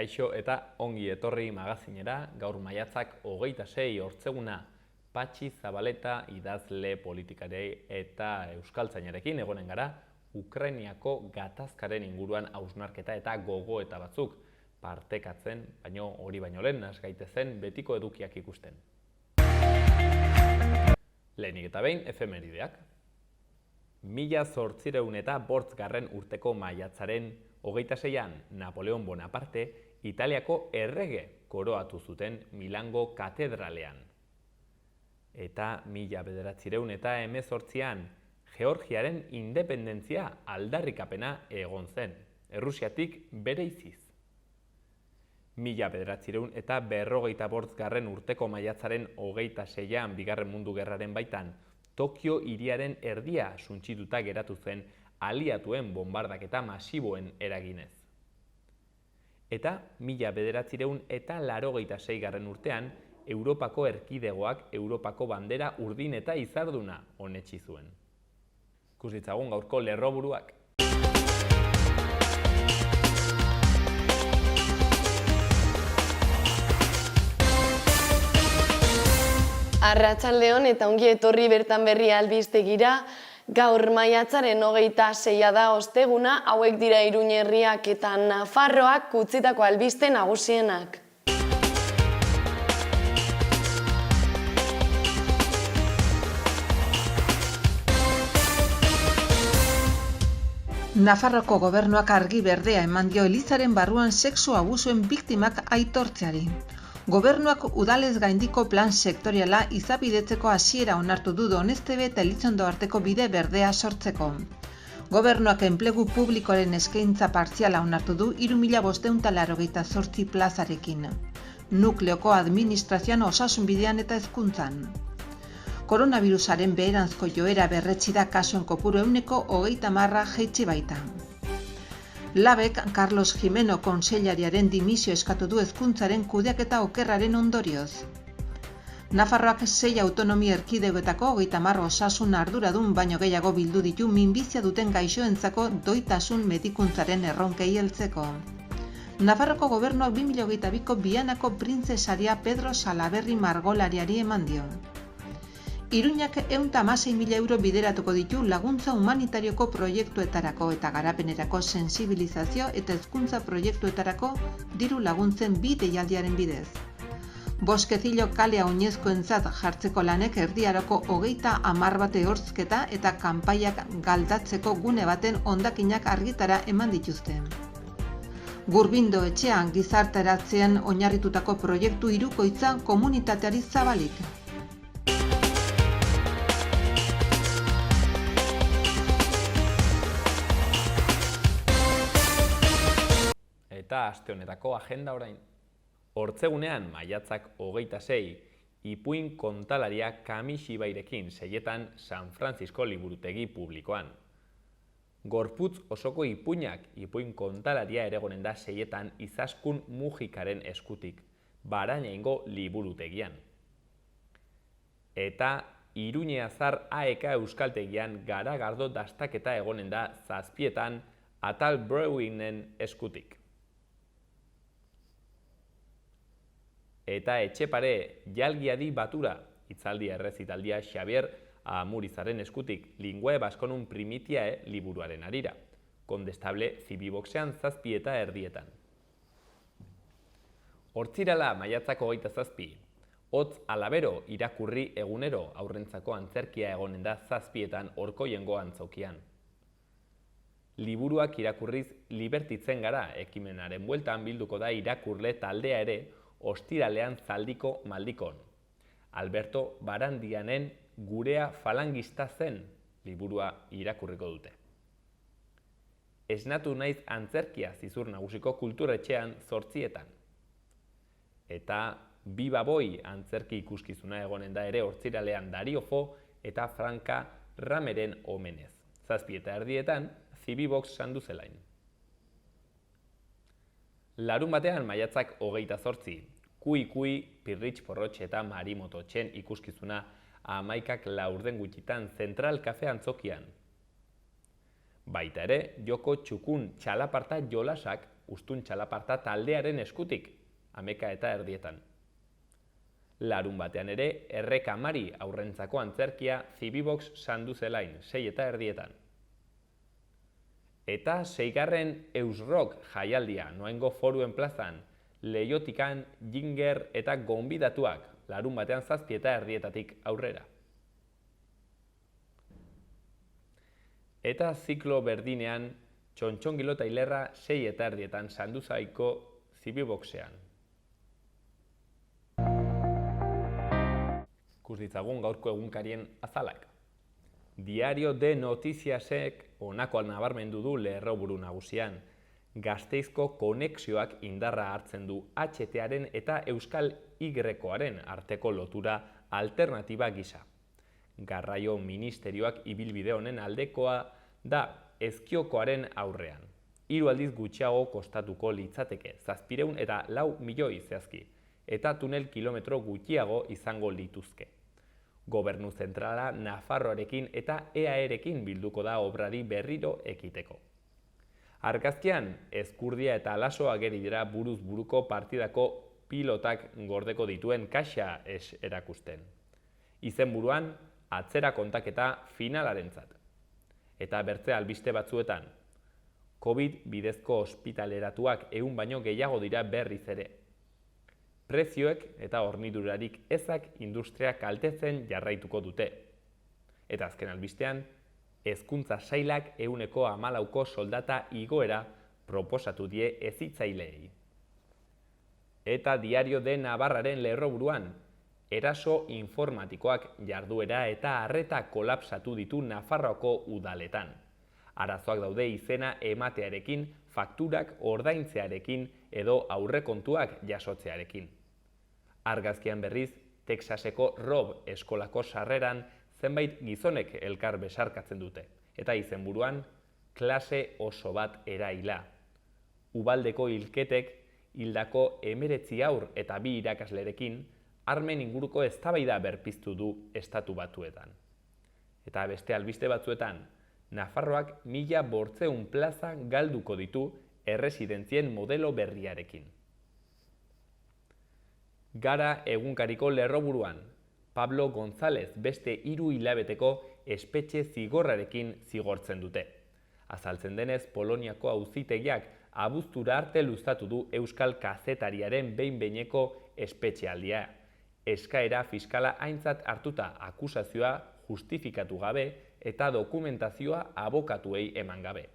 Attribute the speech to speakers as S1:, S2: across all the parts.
S1: Kaixo eta ongi etorri magazinera, gaur maiatzak 26 hortzeguna Patxi Zabaleta idazle politikari eta euskaltzainarekin egonen gara, Ukrainiako gatazkaren inguruan hausnarketa eta gogoeta batzuk partekatzen, baino hori baino lehen has gaitezen betiko edukiak ikusten. Lehenik eta behin efemerideak. 1805 urteko maiatzaren 26an Napoleon Bonaparte Italiako errege koroatu zuten Milango katedralean. Eta 1918an Georgiaren independentzia aldarrikapena egon zen, Errusiatik bereiziz. 1945 urteko maiatzaren 26an Bigarren Mundu Gerraren baitan Tokio hiriaren erdia suntsituta geratu zen aliatuen bombardaketa masiboen eraginez. Eta 1986 urtean Europako erkidegoak Europako bandera urdin eta izarduna onetsi zuen. Ikus ditzagun gaurko lerroburuak.
S2: Arratsaldeon eta ongi etorri bertan berri albistegira. Gaur maiatzaren 26a da osteguna, hauek dira Iruña herriak eta Nafarroak utzitako albiste nagusienak.
S3: Nafarroko gobernuak argi berdea eman dio Elizaren barruan sexu abusuen biktimak aitortzeari. Gobernuak udalez gaindiko plan sektoriala izapidetzeko hasiera onartu du Doneztebe eta Elizondo arteko bide berdea sortzeko. Gobernuak enplegu publikoaren eskaintza partziala onartu du 3.588 plazarekin. Nukleoko administrazioan osasun bidean eta hezkuntzan. Koronavirusaren beheranzko joera berretsi da kasuen kopuru 30% jaitsi baita. Labek Carlos Jimeno kontseilariaren dimisio eskatu du hezkuntzaren kudeaketa okerraren ondorioz. Nafarroak 6 autonomia erkidegoetako 30 osasun arduradun baino gehiago bildu ditu minbizia duten gaixoentzako doitasun medikuntzaren erronkei heltzeko. Nafarroko gobernuak 2022ko Bianako printzesaria Pedro Salaberri margolariari eman dio. Iruñak 116.000 euro bideratuko ditu laguntza humanitarioko proiektuetarako eta garapenerako sensibilizazio eta hezkuntza proiektuetarako diru laguntzen bi deialdiaren bidez. Boskezilo kalea oinezkoentzat jartzeko lanek erdiaroko 30 bat ehortzketa eta kanpaiak galdatzeko gune baten hondakinak argitara eman dituzte. Gurbindo etxean gizarteratzean oinarritutako proiektu hirukoitza komunitateari zabalik.
S1: Eta aste honetako agenda orain. Hortzegunean maiatzak 26, ipuin kontalaria Kamixibairekin seietan San Francisco liburutegi publikoan. Gorputz osoko ipuinak ipuin kontalaria eregonen da seietan Izaskun Mujikaren eskutik, Barañaingo liburutegian. Eta Iruñeazar AEK euskaltegian garagardo dastaketa egonen da 7 Atal Brewingen eskutik. Eta Etxepare Jalgiadi Batura, hitzaldia errezitaldia Xavier Amurizaren eskutik, Linguae Baskonun Primitiae liburuaren arira, Kondestable Zibiboxean 7:30. Hortzirala maiatzak 27, Hotz Alabero irakurri egunero aurrentzako antzerkia egonen da 7 Orkoiengo antzokian. Liburuak irakurriz libertitzen gara, ekimenaren bueltan bilduko da irakurle taldea ere, ostiralean Zaldiko Maldikon. Alberto Barandianen Gurea falangista zen liburua irakurriko dute. Esnatu naiz antzerkia Zizur Nagusiko kulturetxean 8:00. Eta Biba Boi antzerki ikuskizuna egonen da ere hortziralean Dario Fo eta Franka Rameren omenez. 7:30 Zibibox Sanduzelain. Larun batean maiatzak 28, Kui, Pirritx Porrotx eta Marimototxen ikuskizuna 11 laurden gutxitan Zentral Kafe antzokian. Baita ere, Joko Txukun txalaparta jolasak ustun txalaparta taldearen eskutik, 11:30. Larun batean ere, Erreka Mari aurrentzako antzerkia Zibibox Sanduzelain, 6:30. Eta 6. Eusrock jaialdia Noaingo Foruen plazan, Leiotikan, Jinger eta gonbidatuak, larun batean 7:30 aurrera. Eta ziklo berdinean, Txontxongilo Tailerra 6:30 Sanduzaiko Zibiboxean. Ikus ditzagun gaurko egunkarien azalak. Diario de Notiziasek honako nabarmendu du lerroburu nagusian. Gasteizko konexioak indarra hartzen du HTaren eta Euskal Y-aren arteko lotura alternatiba gisa. Garraio ministerioak ibilbide honen aldekoa da Ezkiokoaren aurrean. 3 aldiz gutxiago kostatuko litzateke, 704 milioi zehazki, eta tunel kilometro gutxiago izango lituzke. Gobernu zentrala Nafarroarekin eta EAErekin bilduko da obrari berriro ekiteko. Argazkian, Ezkurdia eta Laso ageri dira buruz buruko partidako pilotak gordeko dituen kaxa erakusten. Izenburuan, atzera kontaketa finalarentzat. Eta bertze albiste batzuetan, COVID bidezko ospitaleratuak 100 baino gehiago dira berriz ere. Prezioek eta hornidurarik ezak industria kaltetzen jarraituko dute. Eta azken albistean, Hezkuntza sailak 114 soldata igoera proposatu die hezitzaileei. Eta Diario de Navarraren lerroburuan, eraso informatikoak jarduera eta arreta kolapsatu ditu Nafarroako udaletan. Arazoak daude izena ematearekin, fakturak ordaintzearekin edo aurrekontuak jasotzearekin. Argazkian berriz, Texaseko Rob eskolako sarreran zenbait gizonek elkar besarkatzen dute, eta izenburuan klase oso bat eraila. Ubaldeko hilketek hildako 19 haur eta 2 irakaslerekin armen inguruko eztabaida berpiztu du Estatu Batuetan. Eta beste albiste batzuetan, Nafarroak 1500 plaza galduko ditu erresidentzien modelo berriarekin. Gara egunkariko lerroburuan, Pablo González beste 3 hilabeteko espetxe zigorrarekin zigortzen dute. Azaltzen denez, Poloniako auzitegiak abuztura arte luzatu du Euskal kazetariaren behin-behineko espetxealdia. Eskaera fiskala aintzat hartuta akusazioa justifikatu gabe eta dokumentazioa abokatuei eman gabe.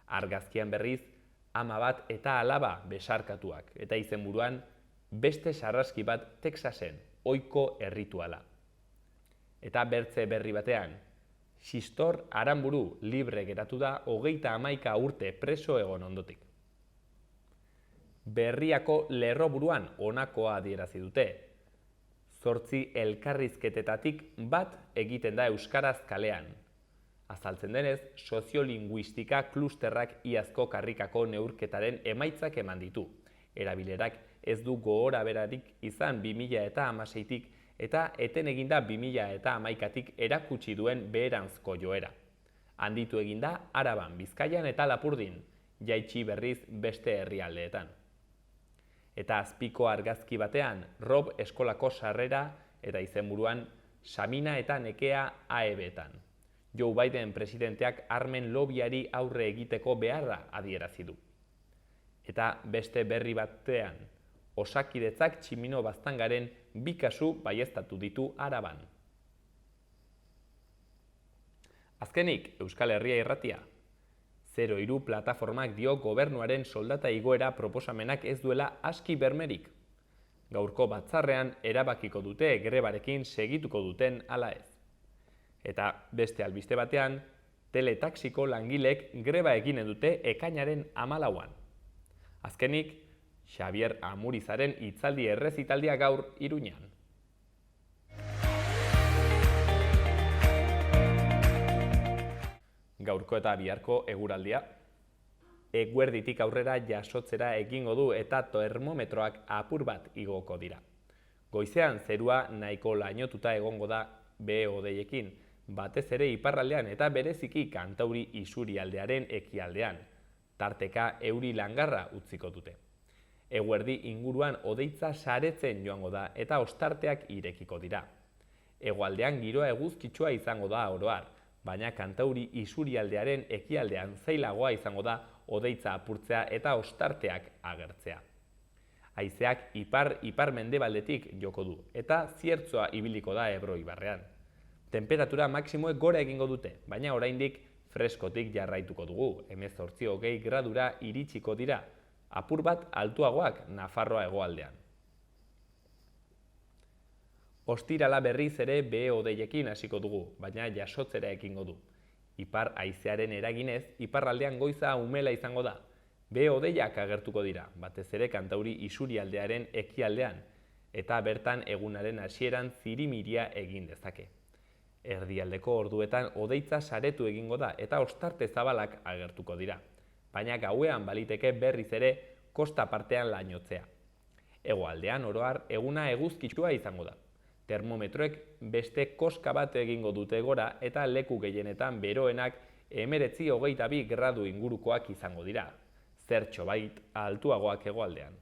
S1: Argazkian berriz, ama bat eta alaba besarkatuak, eta izenburuan beste sarraski bat Texasen, ohiko errituala. Eta bertze berri batean, Xistor Aranburu libre geratu da 31 urte preso egon ondotik. Berriako lerroburuan honakoa adierazi dute. 8 elkarrizketetatik bat egiten da euskaraz kalean. Azaltzen denez, soziolinguistika klusterrak iazko karrikako neurketaren emaitzak eman ditu. Erabilerak ez du gogoraberarik izan 2016tik eta eten eginda 2011tik erakutsi duen beheranzko joera. Handitu eginda Araban, Bizkaian eta Lapurdin, jaitsi berriz beste herrialdeetan. Eta azpiko argazki batean, Rob eskolako sarrera eta izenburuan Samina eta Nekea AEB-etan. Joe Biden presidenteak armen lobiari aurre egiteko beharra adierazi du. Eta beste berri batean, Osakidetzak Tximino Baztangaren 2 kasu baieztatu ditu Araban. Azkenik, Euskal Herria Irratia. 03 plataformak dio gobernuaren soldata igoera proposamenak ez duela aski bermerik. Gaurko batzarrean erabakiko dute grebarekin segituko duten ala ez. Eta beste albiste batean, teletaxiko langilek greba eginen dute ekainaren 14an. Azkenik, Xabier Amurizaren hitzaldi errezitaldia gaur Iruñan. Gaurko eta biharko eguraldia. Eguerditik aurrera jasotzera egingo du eta termometroak apur bat igoko dira. Goizean zerua nahiko lainotuta egongo da behe-hodeiekin, batez ere iparraldean eta bereziki Kantauri isurialdearen ekialdean. tarteka euri langarra utziko dute. Eguerdi inguruan hodeitza saretzen joango da eta ostarteak irekiko dira. Hegoaldean giroa eguzkitsua izango da oro har, baina kantauri isurialdearen ekialdean zailagoa izango da hodeitza apurtzea eta ostarteak agertzea. Haizeak ipar-mendebaldetik joko du eta ziertzoa ibiliko da Ebro ibarrean. Temperatura maksimoek gora egingo dute, baina oraindik freskotik jarraituko dugu, 18-20 gradura iritsiko dira, apur bat altuagoak Nafarroa hegoaldean. Ostirala berriz ere behe-hodeiekin hasiko dugu, baina jasotzera ekingo du. Ipar haizearen eraginez, iparraldean goiza umela izango da. Behe-hodeiak agertuko dira, batez ere kantauri isurialdearen ekialdean, eta bertan egunaren hasieran zirimiria egin dezake. Erdialdeko orduetan hodeitza saretu egingo da eta ostarte zabalak agertuko dira, baina gauean baliteke berriz ere kosta partean lainotzea. Hegoaldean oro har eguna eguzkitsua izango da. Termometroek beste koska bat egingo dute gora eta leku gehienetan beroenak 19-22 gradu ingurukoak izango dira, zertxobait altuagoak hegoaldean.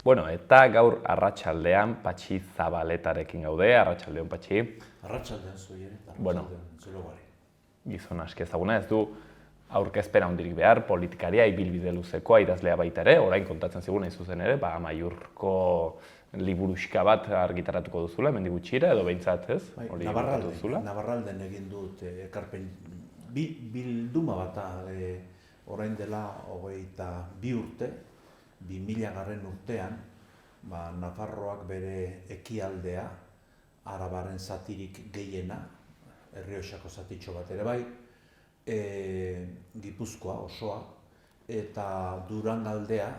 S1: Bueno, eta gaur arratsaldean Patxi Zabaletarekin gaude, arratsaldeon Patxi.
S4: Arratsaldean zui ere, zelogari.
S1: Gizon aski ezaguna, ez du aurkezpena handirik behar, politikaria, ibilbide luzekoa, idazlea baita ere, orain kontatzen zigun nahi zuzen ere, Amaiurko liburuxka bat argitaratuko duzula, hemendik gutxira, edo behintzat ez?
S4: Navarralden egin dut ekarpen bilduma bata orain dela 22 urte, 2000 urtean, Nafarroak bere ekialdea, Arabaren zatirik gehiena, Errioxako zatitxo bat ere bai, Gipuzkoa osoa, eta Durangaldea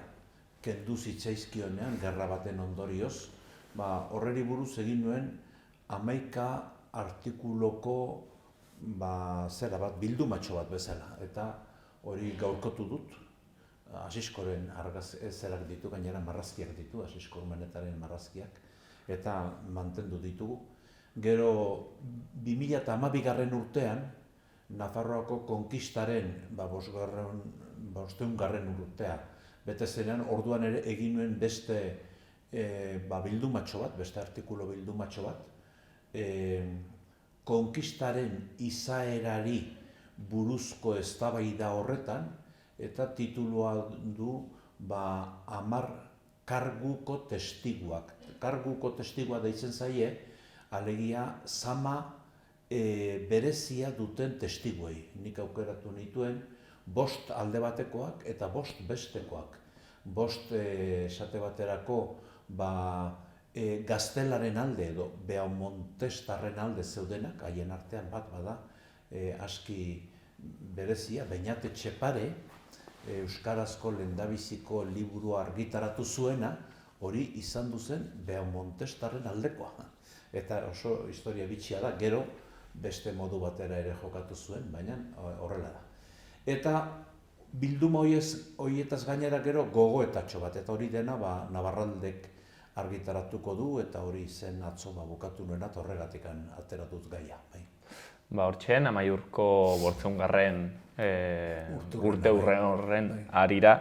S4: kendu zitzaizkionean, gerra baten ondorioz, horreri buruz egin nuen 11 artikuloko bildumatxo bat bezala, eta hori gaurkotu dut. Asiskoren zerak ditu, gainera marrazkiak ditu, Asiskor Menetaren marrazkiak, eta mantendu ditugu. Gero 2012 urtean, Nafarroako konkistaren 500. Urtea bete zenean, orduan ere egin nuen beste bildumatxo bat, beste artikulu bildumatxo bat, konkistaren izaerari buruzko eztabaida horretan, eta titulua du 10 karguko testiguak. Karguko testigua deitzen zaie, alegia zama berezia duten testiguei. Nik aukeratu nituen 5 alde batekoak eta 5 bestekoak. 5 esate baterako gaztelaren alde edo Beaumontestarren alde zeudenak, haien artean bat bada aski berezia, Beñat Etxepare, euskarazko lehendabiziko liburua argitaratu zuena, hori izan duzen Beaumontestarren aldekoa. Eta oso historia bitxia da, gero beste modu batera ere jokatu zuen, baina horrela da. Eta bilduma horietaz gainera gero gogoetatxo bat, eta hori dena Navarraldek argitaratuko du, eta hori zen atzo bukatu nuena, horregatik ateratuz gaia.
S1: Hortxean, Amaiurko 500. Urte horren harira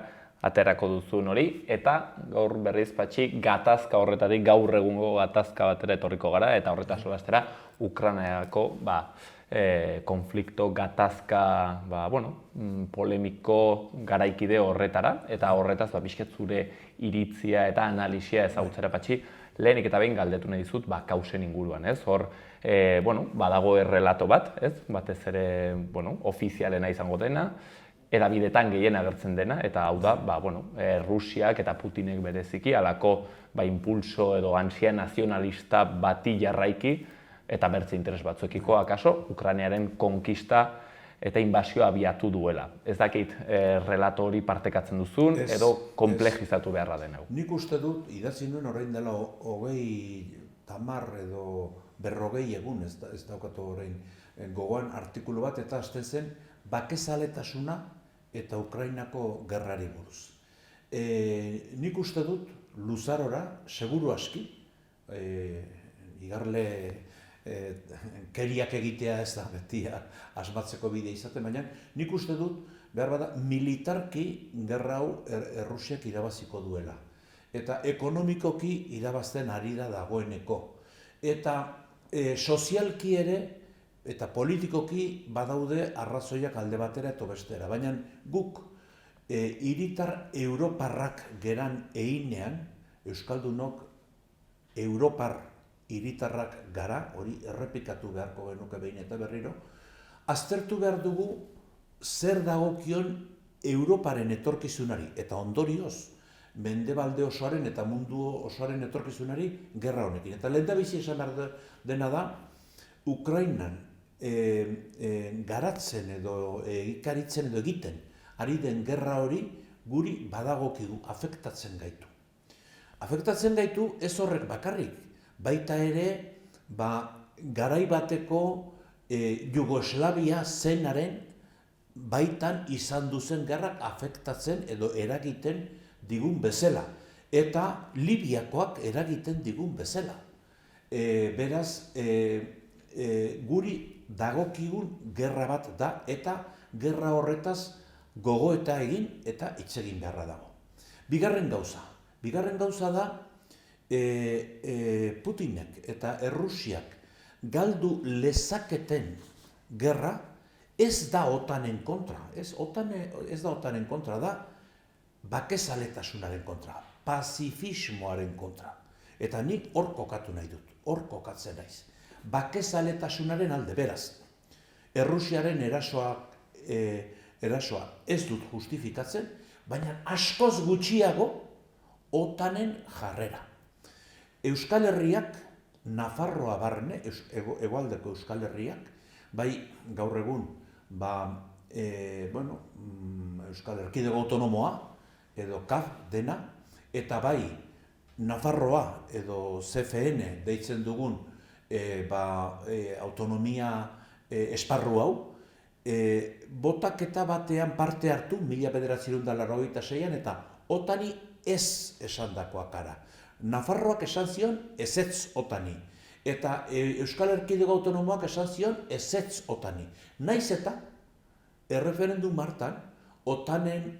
S1: aterako duzun hori, eta gaur berriz Patxi gatazka horretatik, gaur egungo gatazka batera etorriko gara, eta horretaz solastera Ukrainako konflikto, gatazka, polemiko garaikide horretara, eta horretaz pixket zure iritzia eta analisia ezagutzera Patxi, lehenik eta behin galdetu nahi dizut kausen inguruan, ez? Hor, badago errelato bat, ez? Batez ere, ofizialena izango dena, erabidetan gehien agertzen dena, eta hau da, Rusiak eta Putinek bereziki, halako impulso edo ansia nazionalista bati jarraiki, eta bertze interes batzuekiko, akaso, Ukrainaren konkista eta inbasioa abiatu duela. Ez dakit relato hori partekatzen duzun, edo komplejizatu beharra den hau.
S4: Nik uste dut, idatzi nuen orain dela 10 edo 40 egun, ez daukatu orain gogoan artikulu bat, eta hasten zen bakezaletasuna eta Ukrainako gerrari buruz. Nik uste dut luzarora, seguru aski, igarle keriak egitea ez da beti asmatzeko bidea izaten, baina nik uste dut behar bada militarki gerra hau Errusiak irabaziko duela. Eta ekonomikoki irabazten ari da dagoeneko. Eta sozialki ere eta politikoki badaude arrazoiak alde batera eta bestera. Baina guk hiritar europarrak geran einean, euskaldunok europar hiritarrak gara, hori errepikatu beharko genuke behin eta berriro, aztertu behar dugu zer dagokion Europaren etorkizunari, eta ondorioz, Mendebalde osoaren eta mundu osoaren etorkizunari gerra honekin. Eta lehendabizi esan behar dena da, Ukrainan garatzen edo egikaritzen edo egiten ari den gerra hori guri badagokigu, afektatzen gaitu. Afektatzen gaitu ez horrek bakarrik, baita ere garai bateko Jugoslavia zenaren baitan izan duzen gerrak afektatzen edo eragiten digun bezala, eta Libiakoak eragiten digun bezala. Beraz, guri dagokigun gerra bat da, eta gerra horretaz gogoeta egin eta hitz egin beharra dago. Bigarren gauza da, Putinek eta Errusiak galdu lezaketen gerra ez da OTANen kontra, ez da OTANen kontra, da bakezaletasunaren kontra, pazifismoaren kontra. Eta nik hor kokatu nahi dut, hor kokatzen naiz. Bakezaletasunaren alde, beraz, Errusiaren erasoa ez dut justifikatzen, baina askoz gutxiago OTANen jarrera. Euskal Herriak, Nafarroa barne, hegoaldeko Euskal Herriak, bai gaur egun, Euskal Erkidego Autonomoa, edo CAF dena, eta bai Nafarroa edo CFN deitzen dugun autonomia esparru hau, botaketa batean parte hartu 1986an eta OTANi ez esandakoa kara. Nafarroak esan zion ezetz OTANi, eta Euskal Erkidego Autonomoak esan zion ezetz OTANi. Naiz eta erreferendum hartan OTANeri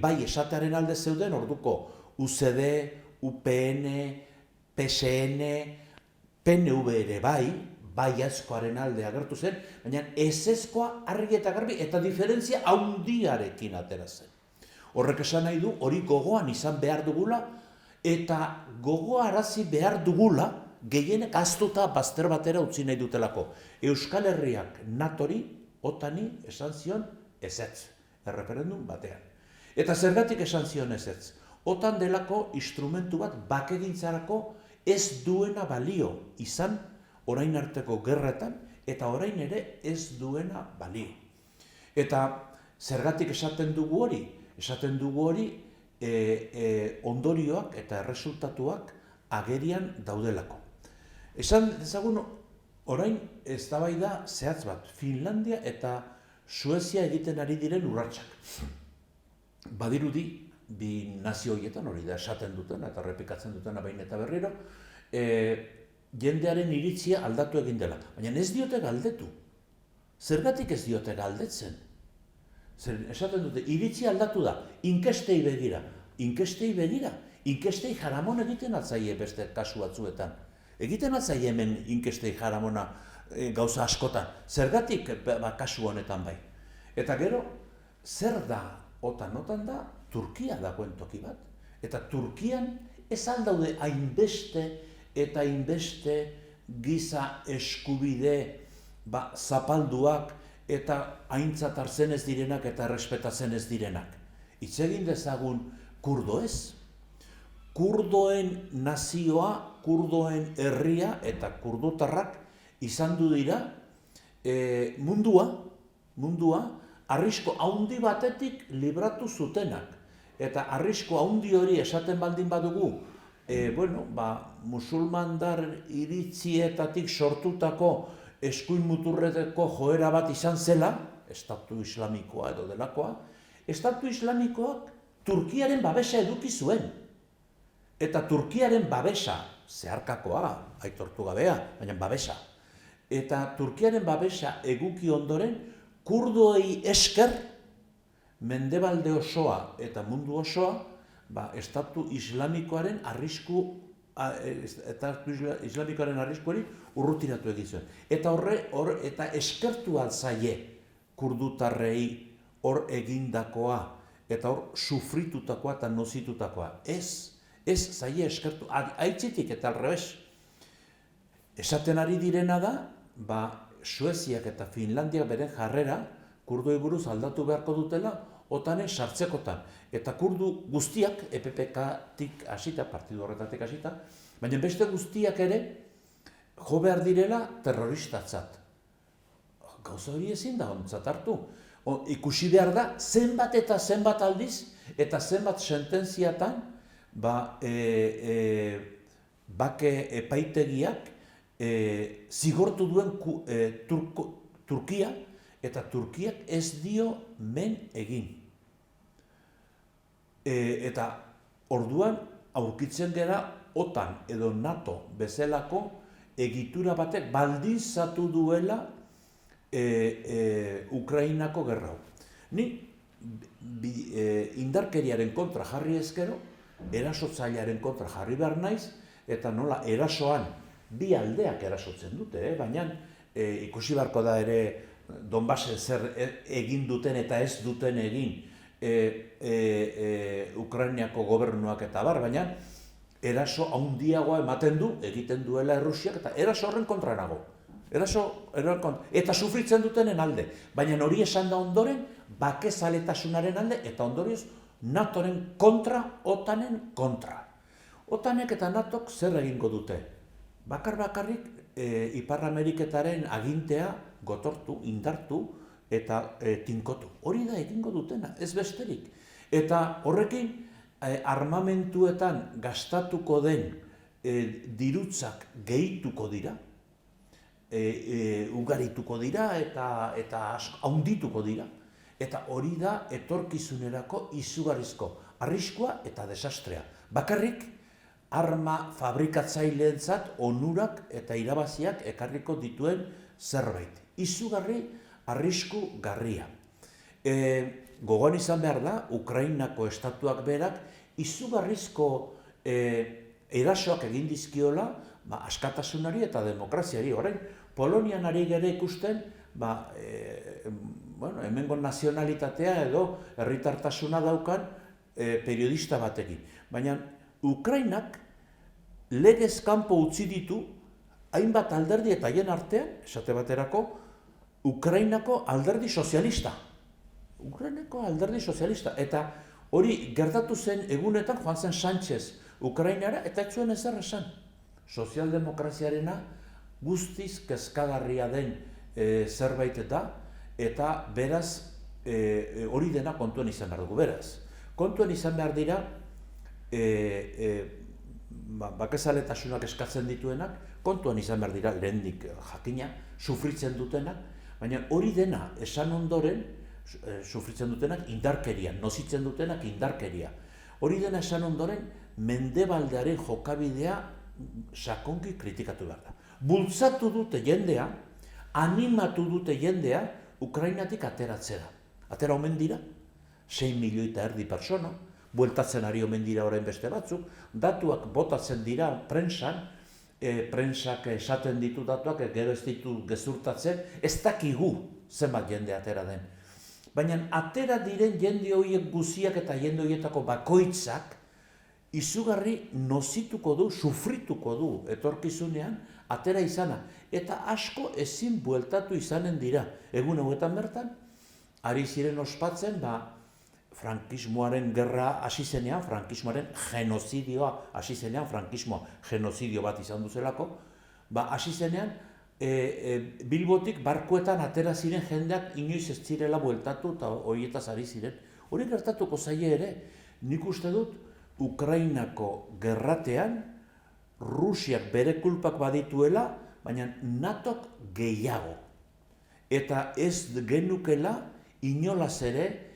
S4: bai esatearen alde zeuden orduko UCD, UPN, PSN, PNV ere bai askoaren alde agertu zen, baina ezezkoa argi eta garbi eta diferentzia handiarekin atera zen. Horrek esan nahi du, hori gogoan izan behar dugula, eta gogoarazi behar dugula, gehienek ahaztuta bazter batera utzi nahi dutelako. Euskal Herriak NATOri, OTANi esan zion ezetz, erreferendum batean. Eta zergatik esan zion ezetz? OTAN delako instrumentu bat bakegintzarako ez duena balio izan orain arteko gerretan, eta orain ere ez duena balio. Eta zergatik esaten dugu hori? Esaten dugu hori ondorioak eta erresultatuak agerian daudelako. Esan dezagun orain eztabaida zehatz bat, Finlandia eta Suezia egiten ari diren urratsak. Badirudi, bi nazio horietan, hori da esaten dutena eta errepikatzen dutena behin eta berriro, jendearen iritzia aldatu egin dela. Baina ez diote galdetu. Zergatik ez diote galdetzen? Esaten dute, iritzi aldatu da, inkestei begira. Inkestei jaramon egiten atzaie beste kasu batzuetan. Egiten atzaie hemen inkestei jaramona gauza askotan. Zergatik kasu honetan bai. Eta gero, zer da OTAN? OTAN da Turkia dagoen toki bat. Eta Turkian ez aldaude hainbeste eta hainbeste giza eskubide zapalduak eta aintzat hartzen ez direnak eta errespetatzen ez direnak. Hitz egin dezagun kurdoez. Kurdoen nazioa, kurdoen herria eta kurdotarrak izan du dira mundua arrisko haundi batetik libratu zutenak. Eta arrisko haundi hori esaten baldin badugu musulmandar iritzietatik sortutako eskuin muturreteko joera bat izan zela, Estatu Islamikoa edo delakoa, Estatu Islamikoak Turkiaren babesa eduki zuen. Eta Turkiaren babesa, zeharkakoa, aitortu gabea, baina babesa. Eta Turkiaren babesa eguki ondoren, kurdoei esker, Mendebalde osoa eta mundu osoa, Estatu Islamikoaren arriskuari urrutiratu egin zuen. Eta eskertu altzaie kurdutarrei hor egindakoa, eta hor sufritutakoa eta nozitutakoa. Ez zaie eskertu, aitzitik eta alrebes. Esaten ari direna da, Sueziak eta Finlandiak beren jarrera, kurdoi buruz aldatu beharko dutela, OTANen sartzekotan. Eta kurdu guztiak, EPPK-tik hasita, partidu horretatik hasita, baina beste guztiak ere, jo behar direla terroristatzat. Gauza hori ezin da ontzat hartu. Ikusi behar da, zenbat eta zenbat aldiz, eta zenbat sententziatan, bake epaitegiak zigortu duen Turkia, eta Turkiak ez dio men egin. Eta orduan aurkitzen gera OTAN edo NATO bezalako egitura batek baldintzatu duela Ukrainako gerra. Ni indarkeriaren kontra jarri ezkero, erasotzailearen kontra jarri behar naiz, eta nola erasoan bi aldeak erasotzen dute, baina ikusi beharko da ere Donbasen zer egin duten eta ez duten egin Ukrainiako gobernuak eta baina eraso handiagoa ematen du, egiten duela Errusiak, eta eraso horren kontra nago. Eta sufritzen dutenen alde. Baina hori esan da ondoren, bakezaletasunaren alde, eta ondorioz NATOren kontra, OTANen kontra. OTANek eta NATOk zer egingo dute? Bakarrik Ipar Ameriketaren agintea gotortu, indartu eta tinkotu. Hori da egingo dutena, ez besterik. Eta horrekin armamentuetan gastatuko den dirutzak gehituko dira, ugarituko dira eta haundituko dira. Eta hori da etorkizunerako izugarrizko arriskua eta desastrea. Bakarrik arma fabrikatzaileentzat onurak eta irabaziak ekarriko dituen zerbait. Izugarri arrisku garria. Gogoan izan behar da, Ukrainako estatuak berak izugarrizko erasoak egin dizkiola askatasunari eta demokraziari. Orain, Polonian ari gere ikusten, hemengo nazionalitatea edo herritartasuna daukan periodista batekin. Baina Ukrainak legez kanpo utzi ditu hainbat alderdi eta haien artean, esate baterako, Ukrainako alderdi sozialista. Ukrainako alderdi sozialista. Eta hori gertatu zen egunetan joan zen Sánchez Ukrainara eta ez zuen ezer esan. Sozialdemokraziarena guztiz kezkagarria den zerbait eta beraz hori dena kontuan izan behar dugu. Beraz, kontuan izan behar dira bakezaletasunak eskatzen dituenak, kontuan izan behar dira lehendik jakina, sufritzen dutenak, baina hori dena esan ondoren, sufritzen dutenak indarkeria, nozitzen dutenak indarkeria. Hori dena esan ondoren, Mendebaldearen jokabidea sakonki kritikatu behar da. Bultzatu dute jendea, animatu dute jendea, Ukrainatik ateratzera. Atera omen dira, 6 milioi eta erdi persona, bueltatzen ari omen dira orain beste batzuk, datuak botatzen dira prentsan, prentsak esaten ditu datuak, gero ez ditu gezurtatzen, ez dakigu zenbat jende atera den. Baina atera diren jende horiek guziak eta jende horietako bakoitzak, izugarri nozituko du, sufrituko du etorkizunean, atera izana. Eta asko ezin bueltatu izanen dira. Egun hauetan bertan, ari ziren ospatzen, frankismoaren gerra hasi zenean, frankismoaren genozidioa hasi zenean, frankismoa genozidio bat izan duzelako, hasi zenean, Bilbotik barkuetan atera ziren jendeak inoiz ez zirela bueltatu eta horietaz ari ziren. Hori gertatuko zaie ere, nik uste dut, Ukrainako gerratean Rusiak bere kulpak badituela, baina NATOk gehiago. Eta ez genukela inolaz ere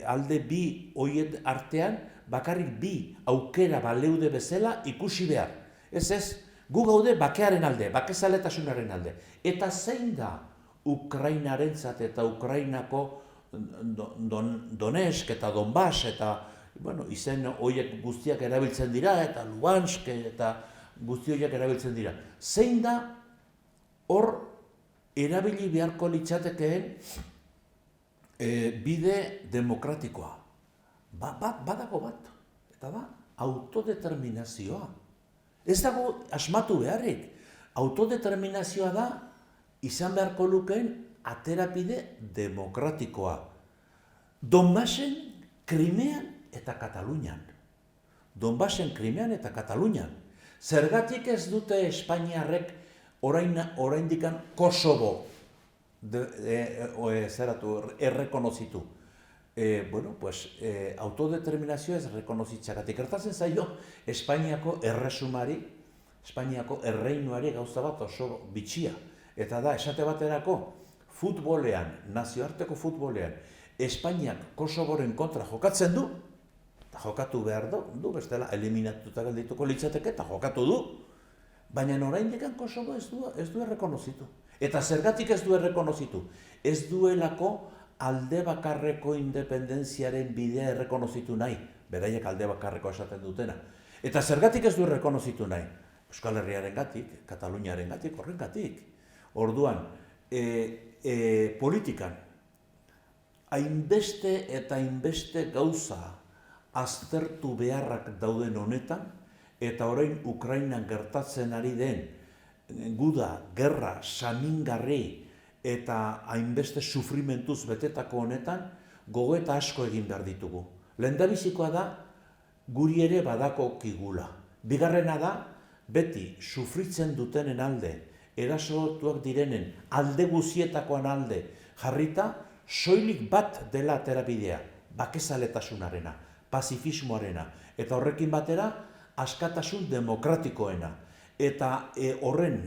S4: alde bi hoien artean bakarrik bi aukera baleude bezala ikusi behar. Ez, gu gaude bakearen alde, bakezaletasunaren alde. Eta zein da Ukrainarentzat eta Ukrainako Donetsk eta Donbass eta izen horiek guztiak erabiltzen dira, eta Luhansk eta guzti horiek erabiltzen dira. Zein da hor erabili beharko litzatekeen bide demokratikoa? Badago bat, eta da autodeterminazioa. Ez dago asmatu beharrik. Autodeterminazioa da izan beharko lukeen aterapide demokratikoa. Donbassen, Krimean eta Katalunian. Donbassen, Krimean eta Katalunian. Zergatik ez dute Espainiarrek oraindikan Kosovo errekonozitu? Autodeterminazioa ez rekonozitzagatik. Gertatzen zaio Espainiako erresumari, Espainiako erreinuari gauza bat oso bitxia. Eta da, esate baterako, futbolean, nazioarteko futbolean, Espainiak Kosovoren kontra jokatzen du, eta jokatu behar du, bestela eliminatuta geldituko litzateke, eta jokatu du, baina oraindik Kosovo ez du errekonozitu. Eta zergatik ez du errekonozitu? Ez duelako alde bakarreko independentziaren bidea errekonozitu nahi, beraiek alde bakarreko esaten dutena. Eta zergatik ez du errekonozitu nahi? Euskal Herriaren gatik, Kataluniaren gatik, horren gatik. Orduan, politikan, hainbeste eta hainbeste gauza aztertu beharrak dauden honetan, eta orain Ukrainan gertatzen ari den guda, gerra, samingarri eta hainbeste sufrimentuz betetako honetan, gogoeta asko egin behar ditugu. Lehendabizikoa da, guri ere badakokigula. Bigarrena da, beti sufritzen dutenen alde, erasotuak direnen alde guzietakoan alde jarrita, soilik bat dela terapidea, bakezaletasunarena, pazifismoarena, eta horrekin batera, askatasun demokratikoena. Eta horren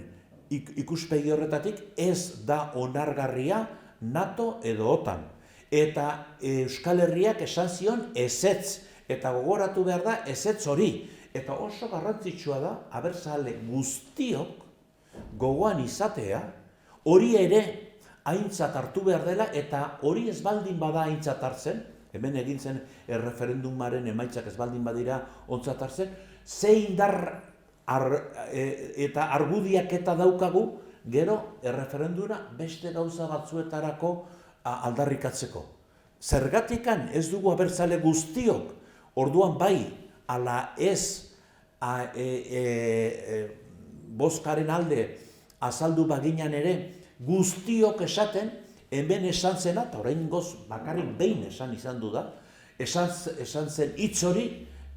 S4: ikuspegi horretatik ez da onargarria NATO edo OTAN. Eta Euskal Herriak esan zion ezetz, eta gogoratu behar da ezetz hori. Eta oso garrantzitsua da, abertzale guztiok gogoan izatea, hori ere aintzat hartu behar dela, eta hori ez baldin bada aintzat hartzen, hemen egin zen erreferendumaren emaitzak ez baldin badira ontzat hartzen, ze indar eta argudiak eta daukagu, gero erreferendura beste gauza batzuetarako aldarrikatzeko. Zergatikan ez dugu abertzale guztiok, orduan bai, ala ez bozkaren alde azaldu baginan ere, guztiok esaten, hemen esan zena, eta orain goz bakarrik behin esan izan du da, esan zen hitz hori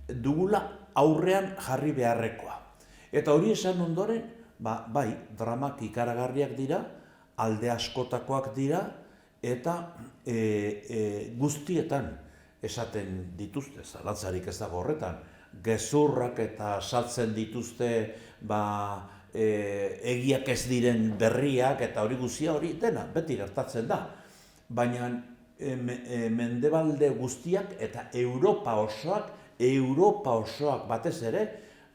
S4: dugula aurrean jarri beharrekoa. Eta hori esan ondoren, bai, dramak ikaragarriak dira, alde askotakoak dira, eta guztietan esaten dituzte, zalantzarik ez dago horretan, gezurrak eta saltzen dituzte egiak ez diren berriak eta hori guztia hori dena, beti gertatzen da. Baina mendebalde guztiak eta Europa osoak batez ere,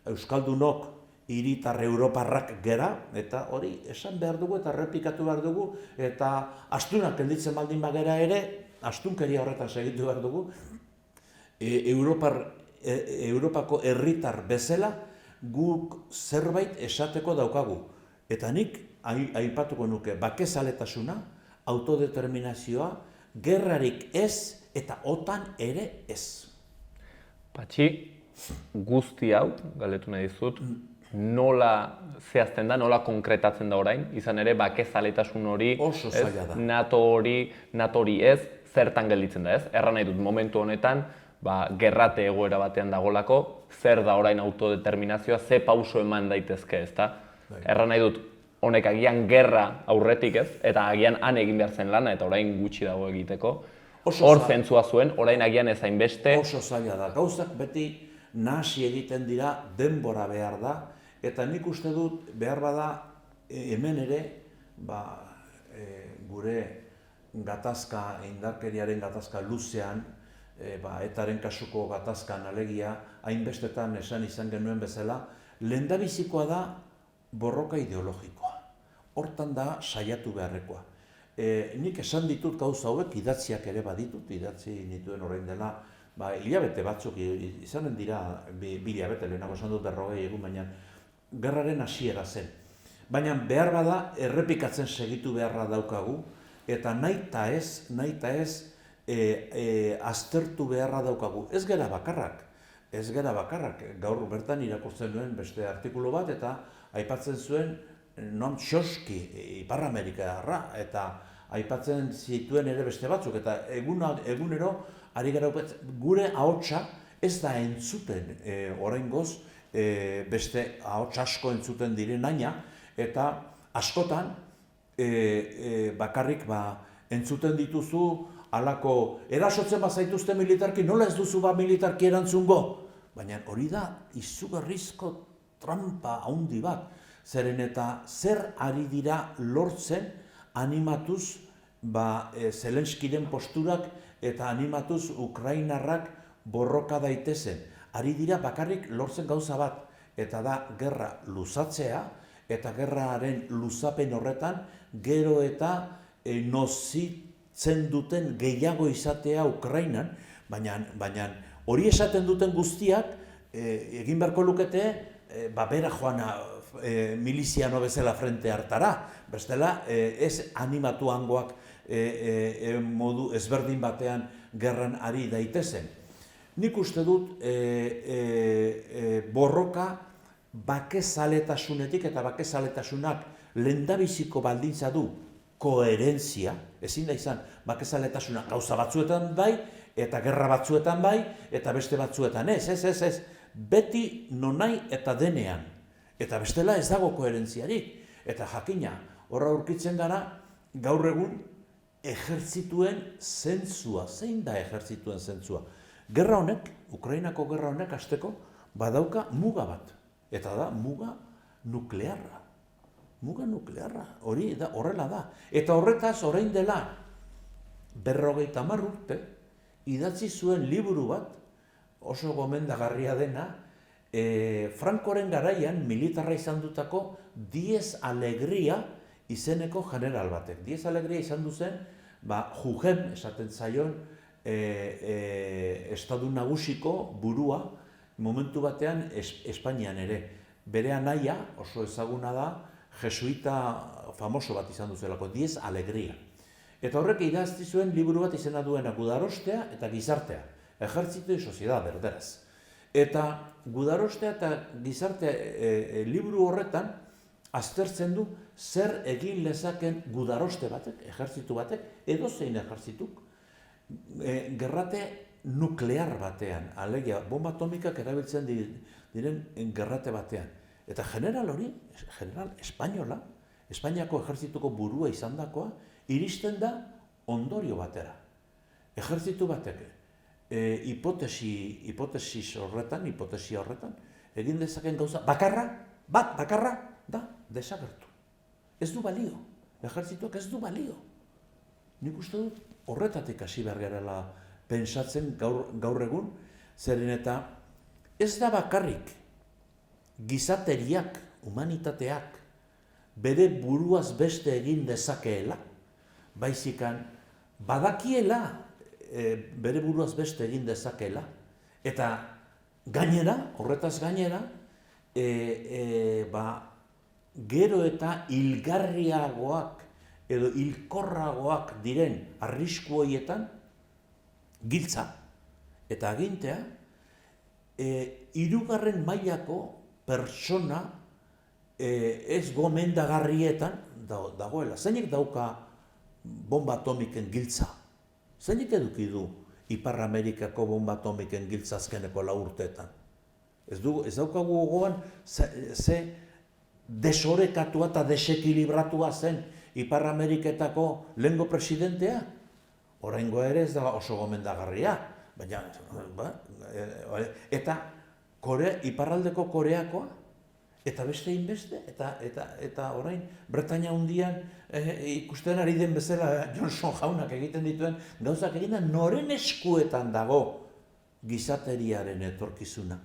S4: Euskaldunok hiritar europarrak gera, eta hori esan behar dugu eta errepikatu behar dugu, eta astunak gelditzen baldin bagera ere, astunkeria horretan segitu behar dugu, Europako herritar bezala guk zerbait esateko daukagu. Eta nik aipatuko nuke bakezaletasuna, autodeterminazioa, gerrarik ez eta OTAN ere ez.
S1: Patxi, guzti hau, galdetu nahi dizut, nola zehazten da, nola konkretatzen da orain, izan ere bakezaletasun hori,
S4: oso zaila da.
S1: NATO hori ez, zertan gelditzen da ez? Erran nahi dut, momentu honetan, gerrate egoera batean dagolako, zer da orain autodeterminazioa, ze pauso eman daitezke, ezta? Erran nahi dut, honek agian gerra aurretik ez, eta agian han egin behar zen lana, eta orain gutxi dago egiteko. hor zentzua zuen, orain agian ez hainbeste.
S4: Oso zaila da. Gauzak beti nahasi egiten dira, denbora behar da, eta nik uste dut behar bada hemen ere, gure gatazka, indarkeriaren gatazka luzean, etaren kasuko gatazkan alegia, hainbestetan esan izan genuen bezala, lehendabizikoa da borroka ideologikoa. Hortan da saiatu beharrekoa. Nik esan ditut gauza hauek, idatziak ere baditut, idatzi nituen orain dela, hilabete batzuk izanen dira, bi hilabete lehenago esan dut 40 egun, baina gerraren hasiera zen. Baina behar bada errepikatzen segitu beharra daukagu, eta nahita ez aztertu beharra daukagu. Ez gara bakarrak, gaur bertan irakurtzen nuen beste artikulu bat, eta aipatzen zuen Noam Chomsky, Ipar Amerikarra, eta aipatzen zituen ere beste batzuk, eta egunero ari gara gure ahotsa ez da entzuten oraingoz, beste ahots asko entzuten direnaina, eta askotan bakarrik entzuten dituzu halako erasotzen bazaituzte militarki, nola ez duzu militarki erantzungo? Baina hori da izugarrizko trampa handi bat, zeren eta zer ari dira lortzen animatuz Zelenskiren posturak eta animatuz Ukrainarrak borroka daitezen. Ari dira bakarrik lortzen gauza bat, eta da gerra luzatzea, eta gerraren luzapen horretan gero eta nozitzen duten gehiago izatea Ukrainan, baina hori esaten duten guztiak egin beharko lukete bera joana miliziano bezala frente hartara, bestela ez animatu hangoak modu ezberdin batean gerran ari daitezen. Nik uste dut borroka bakezaletasunetik, eta bakezaletasunak lehendabiziko baldintza du koherentzia, ezin da izan bakezaletasunak gauza batzuetan bai, eta gerra batzuetan bai, eta beste batzuetan ez, beti nonai eta denean, eta bestela ez dago koherentziarik, eta jakina, horra aurkitzen gara, gaur egun ejertzituen zentzua, zein da ejertzituen zentzua? Gerra honek, Ukrainako gerra honek hasteko, badauka muga bat, eta da muga nuklearra. Muga nuklearra, hori da, horrela da. Eta horretaz, orain dela, 50 urte, idatzi zuen liburu bat, oso gomendagarria dena, Frankoren garaian militarra izan dutako Diez Alegria izeneko general batek. Diez Alegria izan duzen, Jugem, esaten zaion, estadu nagusiko burua, momentu batean Espainian ere. Bere anaia, oso ezaguna da, jesuita famoso bat izan duzelako, Diez Alegria. Eta horrek idazti zuen liburu bat izena duena Gudarostea eta Gizartea. Ejertzito y Sociedad, erderaz. Eta Gudarostea eta Gizartea liburu horretan aztertzen du zer egin lezaken gudaroste batek, ejertzitu batek, edozein ejertzituk, gerrate nuklear batean, alegia, bomba atomikak erabiltzen diren gerrate batean. Eta general hori, general espainola, Espainiako ejertzituko burua izandakoa, iristen da ondorio batera. Ejertzitu batek, hipotesi horretan, egin dezaken gauza, bakarra da desagertu. Ez du balio, ejertzituak ez du balio. Nik uste dut horretatik hasi behar garela pentsatzen gaur egun, zeren eta ez da bakarrik gizateriak, humanitateak, bere buruaz beste egin dezakeela, baizikan badakiela bere buruaz beste egin dezakeela, eta gainera, horretaz gainera, gero eta hilgarriagoak edo hilkorragoak diren arrisku horietan giltza eta agintea hirugarren mailako pertsona ez gomendagarrietan dagoela. Zeinek dauka bomba atomiken giltza? Zeinek eduki du Ipar Amerikako bomba atomiken giltza azkeneko 4 urteetan? Ez daukagu gogoan ze desorekatua eta desekilibratua zen Ipar Ameriketako lehengo presidentea? oraingoa ere ez da oso gomendagarria, baina, eta iparraldeko Koreakoa, eta beste inbeste, eta orain Bretaña hundian ikusten ari den bezala Johnson jaunak egiten dituen gauzak egiten noren eskuetan dago gizateriaren etorkizuna.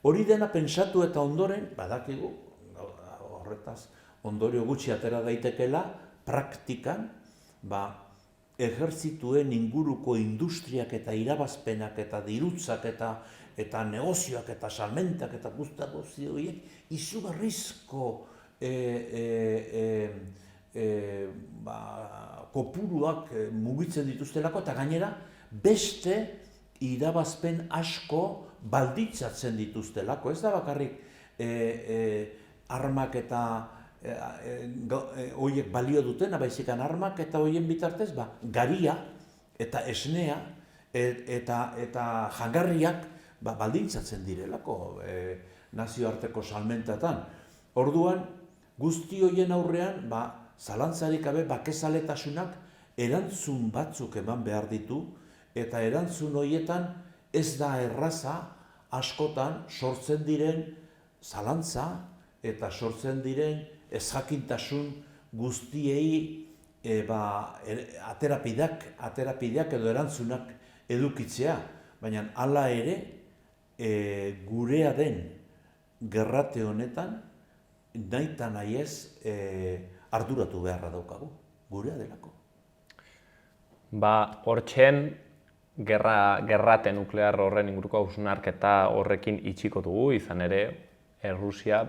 S4: Hori dena pentsatu eta ondoren, badakigu, horretaz ondorio gutxi atera daitekela, praktikan, ejerzituen inguruko industriak eta irabazpenak eta dirutzak eta negozioak eta salmentak eta guztiak horiek izugarrizko kopuruak mugitzen dituztelako eta gainera beste irabazpen asko balditzatzen dituztelako. Ez da bakarrik armak eta horiek balio duten, baizikan armak eta horien bitartez, garia eta esnea eta jangarriak baldintzatzen direlako nazioarteko salmentatan. Orduan, guzti horien aurrean, zalantzarik gabe bakezaletasunak erantzun batzuk eman behar ditu, eta erantzun horietan ez da erraza askotan sortzen diren zalantza eta sortzen diren ezjakintasun guztiei aterapideak edo erantzunak edukitzea. Baina hala ere, gurea den gerrate honetan, nahita nahiez arduratu beharra daukagu, gurea delako.
S1: Hortxen, gerrate nuklear horren inguruko hausnarketa horrekin itxiko dugu, izan ere, Errusia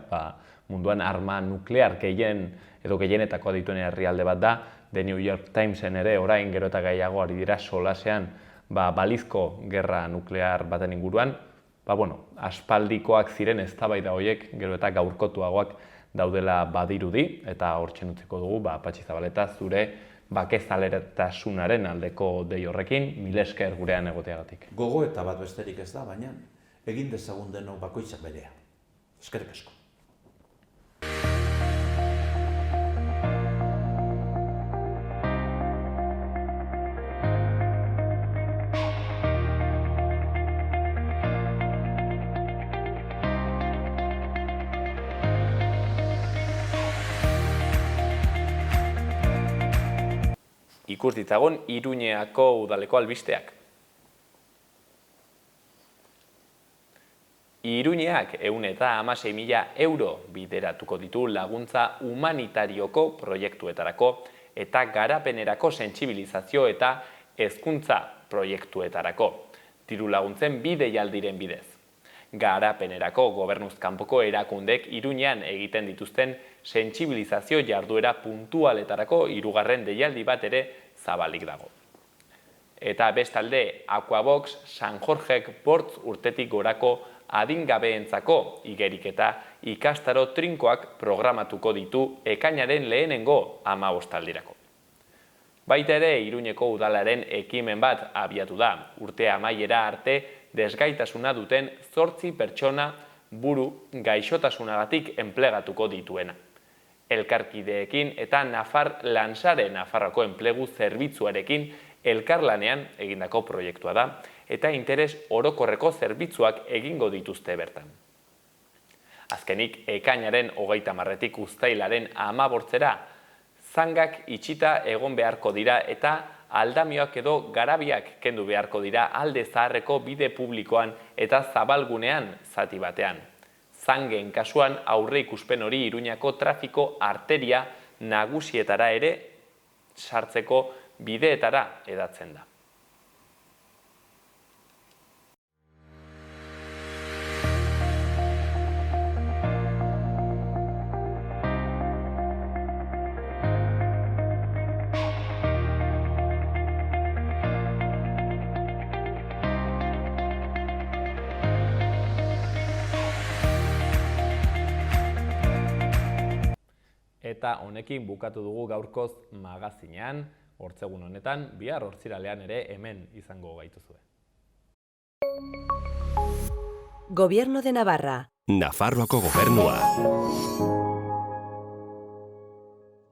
S1: munduan arma nuklear gehienetakoa dituen herrialde bat da, The New York Timesen ere orain gero eta gehiago ari dira solasean balizko gerra nuklear baten inguruan, aspaldikoak ziren eztabaida horiek gero eta gaurkotuagoak daudela badirudi, eta hortzen utziko dugu, Patxi Zabaleta, zure bakezaletasunaren aldeko dei horrekin, mil esker gurean egoteagatik.
S4: Gogo eta bat besterik ez da, baina egin dezagun denok bakoitzak berea. Eskerrik asko.
S1: Ikus ditzagun Iruñeako udaleko albisteak. Iruñeak 116.000 euro bideratuko ditu laguntza humanitarioko proiektuetarako eta garapenerako sentsibilizazio eta hezkuntza proiektuetarako. Diru laguntzen bi deialdiren bidez. Garapenerako gobernuz kanpoko erakundek Iruñean egiten dituzten sentsibilizazio jarduera puntualetarako 3. deialdi bat ere zabalik dago. Eta bestalde, Aquabox San Jorgek 5 urtetik gorako adingabeentzako igerik eta ikastaro trinkoak programatuko ditu ekainaren lehenengo 15aldirako. Baita ere, Iruñeko udalaren ekimen bat abiatu da, urte amaiera arte desgaitasuna duten 8 pertsona buru gaixotasunagatik enplegatuko dituena. Elkarkideekin eta Nafar Lansare Nafarroko enplegu zerbitzuarekin elkarlanean egindako proiektua da, eta interes orokorreko zerbitzuak egingo dituzte bertan. Azkenik, ekainaren 30-tik uztailaren 15-era, zangak itxita egon beharko dira eta aldamioak edo garabiak kendu beharko dira alde zaharreko bide publikoan eta zabalgunean zati batean. Zangen kasuan aurre ikuspen hori Iruñako trafiko arteria nagusietara ere sartzeko bideetara hedatzen da. Eta honekin bukatu dugu gaurkoz magazinean, hortzegun honetan, bihar hortziralean ere hemen izango gaituzue.
S5: Gobierno de Navarra.
S6: Nafarroako gobernua.